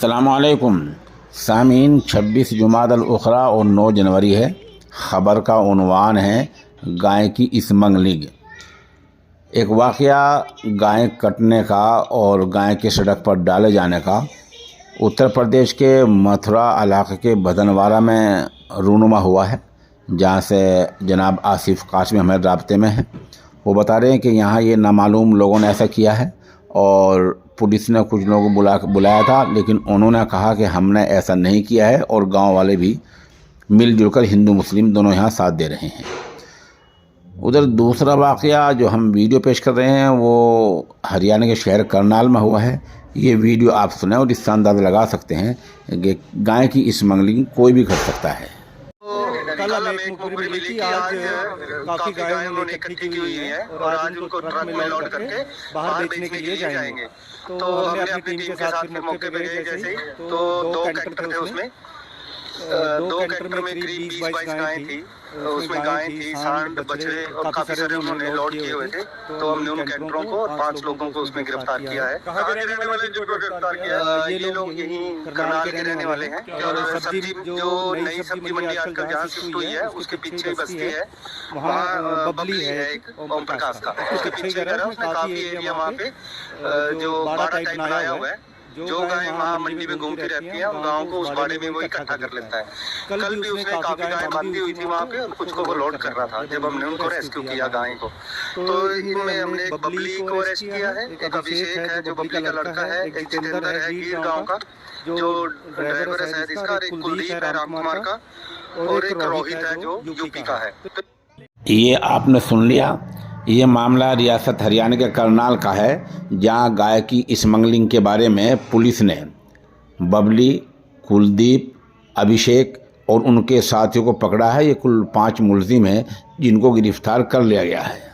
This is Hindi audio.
अस्सलामुअलैकुम सामीन। 26 जुमादल उखरा और 9 जनवरी है। ख़बर का उन्वान है गाय की स्मगलिंग। एक वाक़या गाय कटने का और गाय के सड़क पर डाले जाने का उत्तर प्रदेश के मथुरा इलाके के बदनवारा में रूनुमा हुआ है, जहाँ से जनाब आसिफ कासमी हमारे राब्ते में हैं। वो बता रहे हैं कि यहाँ ये नामालूम लोगों ने ऐसा किया है और पुलिस ने कुछ लोगों को बुलाया था, लेकिन उन्होंने कहा कि हमने ऐसा नहीं किया है और गांव वाले भी मिलजुल कर हिंदू मुस्लिम दोनों यहाँ साथ दे रहे हैं। उधर दूसरा वाक़या जो हम वीडियो पेश कर रहे हैं वो हरियाणा के शहर करनाल में हुआ है। ये वीडियो आप सुने और इससे अंदाज़ा लगा सकते हैं कि गाय की स्मगलिंग कोई भी कर सकता है। कल हमें एक मुखबरी मिली थी आज काफी गायें उन्होंने इकट्ठी की हुई हैं और आज उनको ट्रक में लोड करके बाहर बेचने के लिए जाएंगे। तो हमने अपनी टीम के साथ फिर मौके पे गए जैसे ही, तो 2 कैंटर थे उसमें 2 कैंटर में करीब 20-22 गायें थी। उसमें गायें थी, सांड, बछड़े और काफी सारे उन्होंने लोड किए हुए थे। तो हमने उन कैंटरों को और 5 लोगों को उसमें गिरफ्तार किया है। कहाँ के रहने वाले जिनको गिरफ्तार किया है? ये लोग यहीं करनाल के रहने वाले हैं। और सब्जी जो नई सब्जी मंडी आजकल जहाँ शिफ्ट हुई है उसके पीछे ही बस्ती है, वहाँ बबली है एक ओम प्रकाश का, उसके पीछे घर है। उसमें काफी एरिया वहाँ पे जो बाड़ा टाइप बनाया हुआ है। जो गाय वहाँ मंडी में घूमती रहती हैं, उन गाँव को उस बाड़े में वो इकट्ठा कर लेता है। कल भी उसने काफी गाय बांधी हुई थी वहाँ पे और कुछ को वो लोड कर रहा था जब हमने उनको रेस्क्यू किया गाय को। तो इनमें हमने एक बबली को अरेस्ट किया है, एक अभिषेक है जो बबली का लड़का है, एक जितेंद्र है गिर गाँव का जो ड्राइवर है शायद इसका, एक कुलदीप है रामकुमार का और एक रोहित है जो यूपी का है। ये आपने सुन लिया। ये मामला रियासत हरियाणा के करनाल का है, जहां गाय की स्मगलिंग के बारे में पुलिस ने बबली, कुलदीप, अभिषेक और उनके साथियों को पकड़ा है। ये कुल 5 मुलजिम हैं जिनको गिरफ्तार कर लिया गया है।